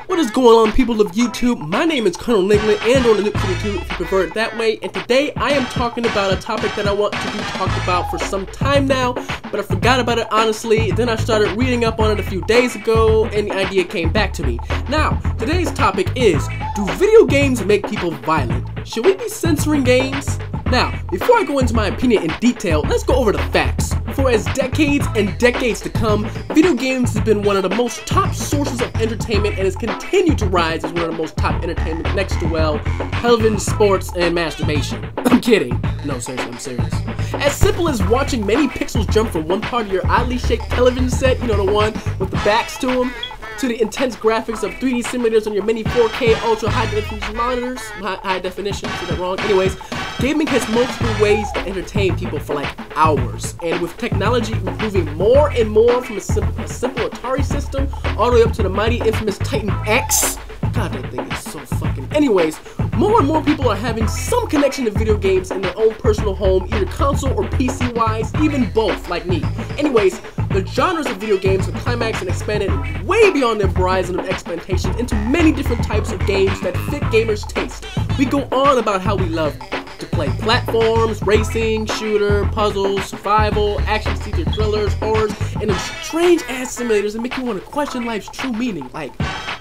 What is going on, people of YouTube? My name is Colonel Niglin, and on the Nuke 52 if you prefer it that way, and today I am talking about a topic that I want to be talked about for some time now, but I forgot about it honestly. Then I started reading up on it a few days ago, and the idea came back to me. Now, today's topic is, do video games make people violent? Should we be censoring games? Now, before I go into my opinion in detail, let's go over the facts. For as decades and decades to come, video games has been one of the most top sources of entertainment and has continued to rise as one of the most top entertainment next to, well, television, sports, and masturbation. I'm kidding. No, seriously, I'm serious. As simple as watching many pixels jump from one part of your oddly shaped television set, you know, the one with the backs to them, to the intense graphics of 3D simulators on your many 4K ultra high definition monitors. High definition, said that wrong. Anyways, gaming has multiple ways to entertain people for like hours, and with technology improving more and more from a simple Atari system all the way up to the mighty infamous Titan X. God, that thing is so fucking... Anyways, more and more people are having some connection to video games in their own personal home, either console or PC-wise, even both, like me. Anyways, the genres of video games have climaxed and expanded way beyond their horizon of experimentation into many different types of games that fit gamers' taste. We go on about how we love to play platforms, racing, shooter, puzzles, survival, action seeker thrillers, horrors, and those strange-ass simulators that make you want to question life's true meaning. Like,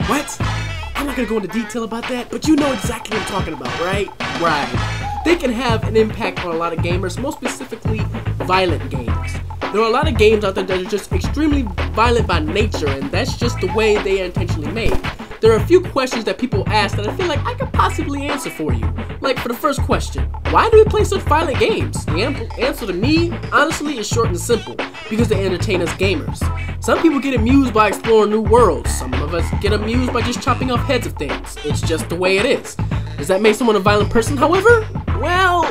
what? I'm not gonna go into detail about that, but you know exactly what I'm talking about, right? Right. They can have an impact on a lot of gamers, most specifically violent games. There are a lot of games out there that are just extremely violent by nature, and that's just the way they are intentionally made. There are a few questions that people ask that I feel like I could possibly answer for you. Like, for the first question, why do we play such violent games? The answer to me, honestly, is short and simple. Because they entertain us gamers. Some people get amused by exploring new worlds. Some of us get amused by just chopping off heads of things. It's just the way it is. Does that make someone a violent person, however? Well,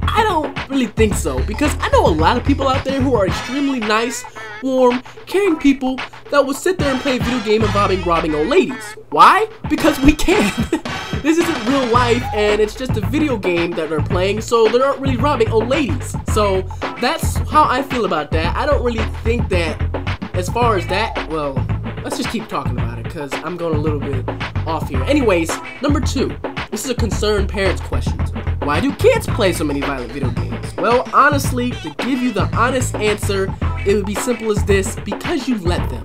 I don't really think so, because I know a lot of people out there who are extremely nice, warm, caring people that will sit there and play a video game involving robbing old ladies. Why? Because we can. This isn't real life, and it's just a video game that they're playing, so they aren't really robbing old ladies. So that's how I feel about that. I don't really think that, as far as that, well, let's just keep talking about it, because I'm going a little bit off here. Anyways, number 2. This is a concerned parents question. Why do kids play so many violent video games? Well, honestly, to give you the honest answer, it would be simple as this: because you let them.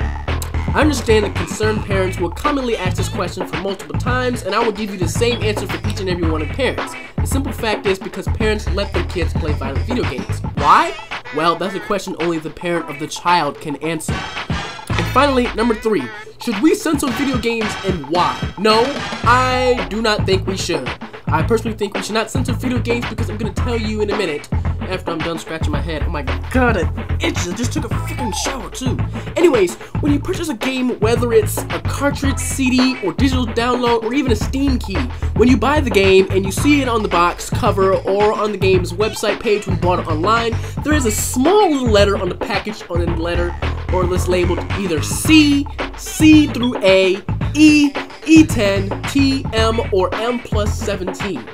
I understand that concerned parents will commonly ask this question for multiple times, and I will give you the same answer for each and every one of parents. The simple fact is because parents let their kids play violent video games. Why? Well, that's a question only the parent of the child can answer. And finally, number 3, should we censor video games, and why? No, I do not think we should. I personally think we should not censor video games because I'm going to tell you in a minute after I'm done scratching my head. Oh my god, it itches. I just took a freaking shower too. Anyways, when you purchase a game, whether it's a cartridge, CD, or digital download, or even a Steam key, when you buy the game and you see it on the box cover or on the game's website page when you bought it online, there is a small little letter on the package on the letter or list labeled either C, C through A, E, E10, T, M, or M+17.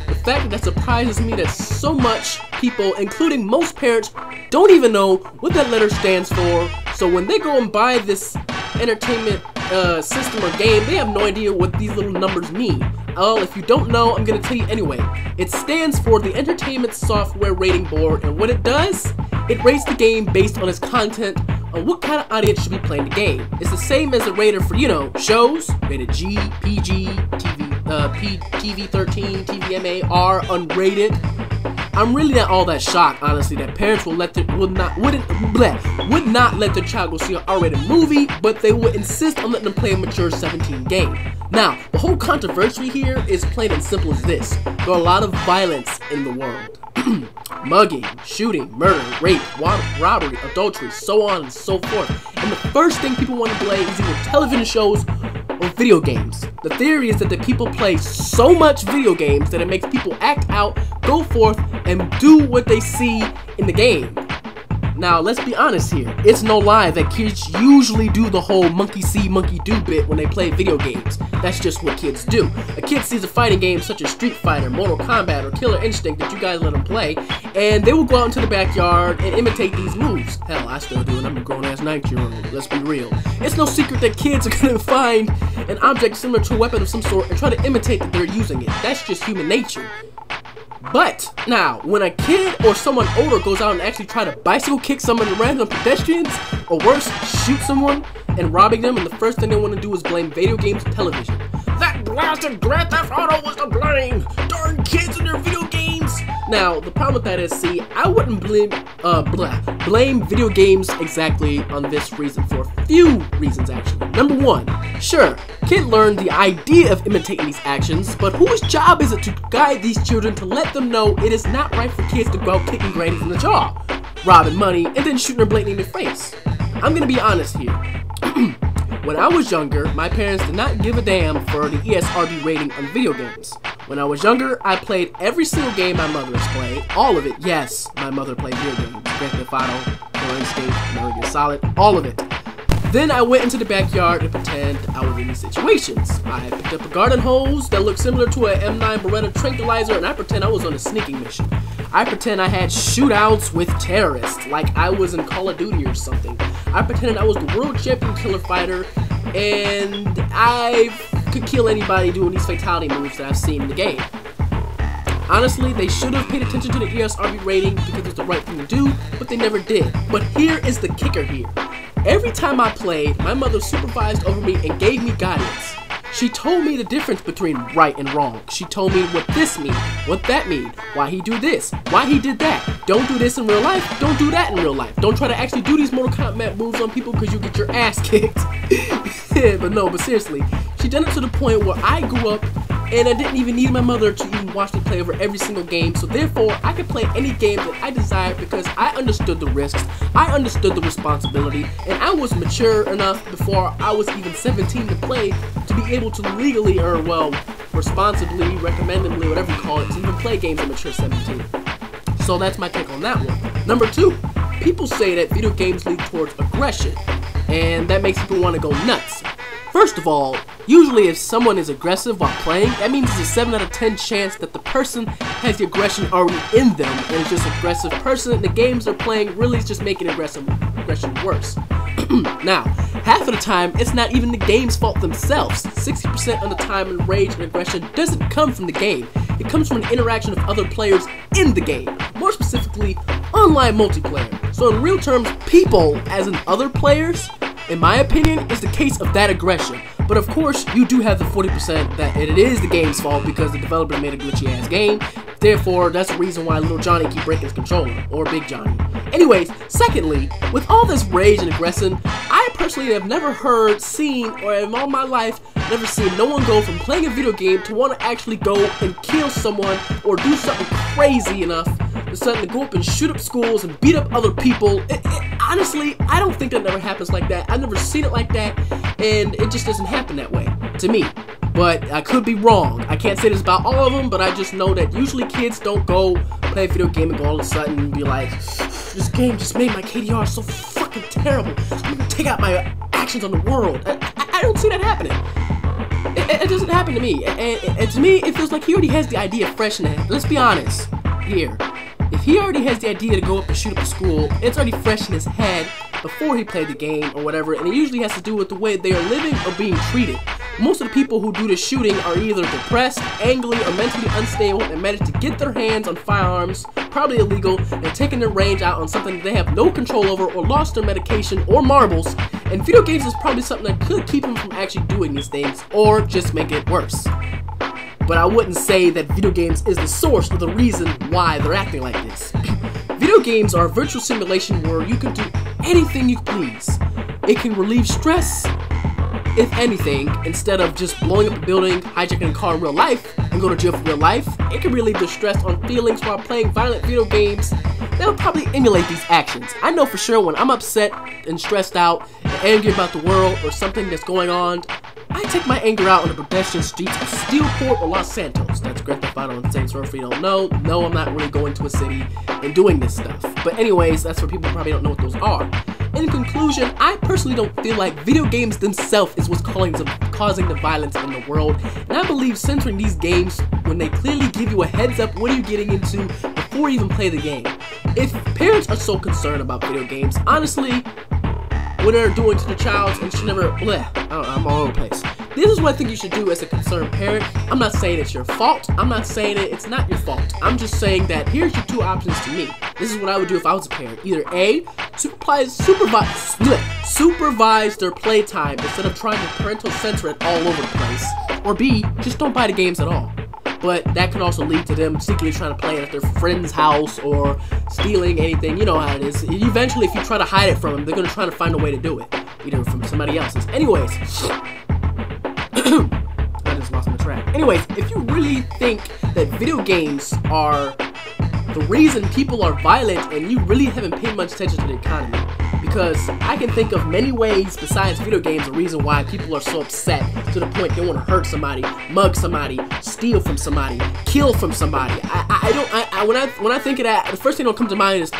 The fact that surprises me that so much people, including most parents, don't even know what that letter stands for. So when they go and buy this entertainment system or game, they have no idea what these little numbers mean. Well, if you don't know, I'm going to tell you anyway. It stands for the Entertainment Software Rating Board, and what it does, it rates the game based on its content, on what kind of audience should be playing the game. It's the same as a rater for, you know, shows, rated G, PG, TV13, TVMA, R, unrated. I'm really not all that shocked, honestly, that parents would not let their child go see an R-rated movie, but they would insist on letting them play a mature 17 game. Now, the whole controversy here is plain and simple as this. There are a lot of violence in the world. Mugging, shooting, murder, rape, robbery, adultery, so on and so forth. And the first thing people want to play is either television shows or video games. The theory is that the people play so much video games that it makes people act out, go forth, and do what they see in the game. Now, let's be honest here. It's no lie that kids usually do the whole monkey see, monkey do bit when they play video games. That's just what kids do. A kid sees a fighting game such as Street Fighter, Mortal Kombat, or Killer Instinct that you guys let them play, and they will go out into the backyard and imitate these moves. Hell, I still do it. I'm a grown-ass 19-year-old. Let's be real. It's no secret that kids are going to find an object similar to a weapon of some sort and try to imitate that they're using it. That's just human nature. But, now, when a kid or someone older goes out and actually try to bicycle kick some of the random pedestrians, or worse, shoot someone and robbing them, and the first thing they want to do is blame video games and television. That blasted Grand Theft Auto was to blame! Darn kids and their video games! Now, the problem with that is, see, I wouldn't blame video games exactly on this reason, for a few reasons actually. Number one, sure, kid learned the idea of imitating these actions, but whose job is it to guide these children to let them know it is not right for kids to go out kicking grannies in the jaw, robbing money, and then shooting her blatantly in the face? I'm gonna be honest here. When I was younger, my parents did not give a damn for the ESRB rating on video games. When I was younger, I played every single game my mother has played. All of it. Yes, my mother played video games. Grand Theft Auto, Killer Instinct, Metal Gear Solid, all of it. Then I went into the backyard to pretend I was in these situations. I picked up a garden hose that looked similar to a M9 Beretta tranquilizer, and I pretend I was on a sneaking mission. I pretend I had shootouts with terrorists, like I was in Call of Duty or something. I pretended I was the world champion killer fighter, and I could kill anybody doing these fatality moves that I've seen in the game. Honestly, they should have paid attention to the ESRB rating because it's the right thing to do, but they never did. But here is the kicker here. Every time I played, my mother supervised over me and gave me guidance. She told me the difference between right and wrong. She told me what this means, what that means, why he do this, why he did that. Don't do this in real life, don't do that in real life. Don't try to actually do these Mortal Kombat moves on people because you get your ass kicked. But seriously, she done it to the point where I grew up and I didn't even need my mother to even watch me play over every single game, so therefore I could play any game that I desired because I understood the risks, I understood the responsibility, and I was mature enough before I was even 17 to play to be able to legally, or well, responsibly, recommendably, whatever you call it, to even play games at mature 17. So that's my take on that one. Number two, people say that video games lead towards aggression, and that makes people want to go nuts. First of all, usually if someone is aggressive while playing, that means there's a 7 out of 10 chance that the person has the aggression already in them, and it's just an aggressive person. The games they're playing really is just making aggression worse. Now, half of the time, it's not even the game's fault themselves. 60% of the time, rage and aggression doesn't come from the game. It comes from an interaction of other players in the game. More specifically, online multiplayer. So in real terms, people, as in other players, in my opinion, is the case of that aggression. But of course, you do have the 40% that it is the game's fault because the developer made a glitchy ass game. Therefore, that's the reason why little Johnny keep breaking his controller, or Big Johnny. Anyways, secondly, with all this rage and aggression, I personally have never heard, seen, or in all my life, never seen no one go from playing a video game to want to actually go and kill someone or do something crazy enough to suddenly go up and shoot up schools and beat up other people. Honestly, I don't think that never happens like that. I've never seen it like that, and it just doesn't happen that way, to me. But I could be wrong. I can't say this about all of them, but I just know that usually kids don't go play a video game and go all of a sudden and be like, this game just made my KDR so fucking terrible. I'm gonna take out my actions on the world. I don't see that happening. It doesn't happen to me. And to me, it feels like he already has the idea fresh in it. Let's be honest here. If he already has the idea to go up and shoot up a school, it's already fresh in his head before he played the game or whatever, and it usually has to do with the way they are living or being treated. Most of the people who do the shooting are either depressed, angry, or mentally unstable and manage to get their hands on firearms, probably illegal, and taking their range out on something they have no control over or lost their medication or marbles, and video games is probably something that could keep them from actually doing these things or just make it worse. But I wouldn't say that video games is the source or the reason why they're acting like this. Video games are a virtual simulation where you can do anything you please. It can relieve stress, if anything, instead of just blowing up a building, hijacking a car in real life, and go to jail for real life. It can relieve the stress on feelings while playing violent video games. They'll probably emulate these actions. I know for sure when I'm upset and stressed out and angry about the world or something that's going on, I take my anger out on the pedestrian streets of Steelport or Los Santos. That's Grand Theft Auto and censor if you don't know. No, I'm not really going to a city and doing this stuff. But anyways, that's for people who probably don't know what those are. In conclusion, I personally don't feel like video games themselves is what's causing the violence in the world. And I believe censoring these games when they clearly give you a heads up what are you getting into before you even play the game. If parents are so concerned about video games, honestly, what they're doing to the child and should never, I'm all over the place. This is what I think you should do as a concerned parent. I'm not saying it's your fault. I'm not saying it's not your fault. I'm just saying that here's your two options to me. This is what I would do if I was a parent. Either A, supervise their playtime instead of trying to parental censor it all over the place. Or B, just don't buy the games at all. But that could also lead to them secretly trying to play it at their friend's house or stealing anything. You know how it is. Eventually, if you try to hide it from them, they're going to try to find a way to do it. Either from somebody else's. Anyways. I just lost my track. Anyways, if you really think that video games are the reason people are violent and you really haven't paid much attention to the economy, because I can think of many ways besides video games the reason why people are so upset to the point they want to hurt somebody, mug somebody, steal from somebody, kill from somebody. When I think of that, the first thing that comes to mind is,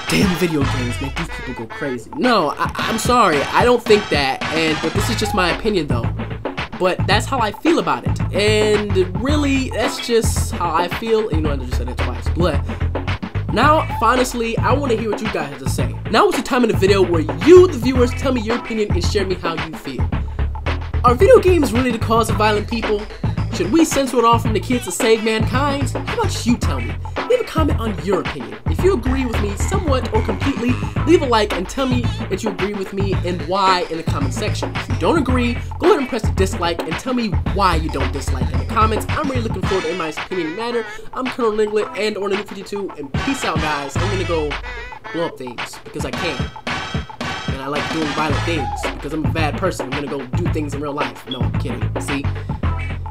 damn, video games make these people go crazy. No, I'm sorry, I don't think that, but this is just my opinion though. But that's how I feel about it, and really, that's just how I feel. You know, I just said it twice. But now, honestly, I want to hear what you guys have to say. Now is the time in the video where you, the viewers, tell me your opinion and share me how you feel. Are video games really the cause of violent people? Should we censor it all from the kids to save mankind? How about you tell me? Leave a comment on your opinion. If you agree with me somewhat or completely, leave a like and tell me that you agree with me and why in the comment section. If you don't agree, go ahead and press the dislike and tell me why you don't dislike in the comments. I'm really looking forward to in my opinion matter. I'm Colonel Niglet and or Nuke 52, and peace out, guys. I'm gonna go blow up things because I can. And I like doing violent things because I'm a bad person. I'm gonna go do things in real life. No, I'm kidding. See?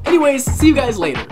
Anyways, see you guys later.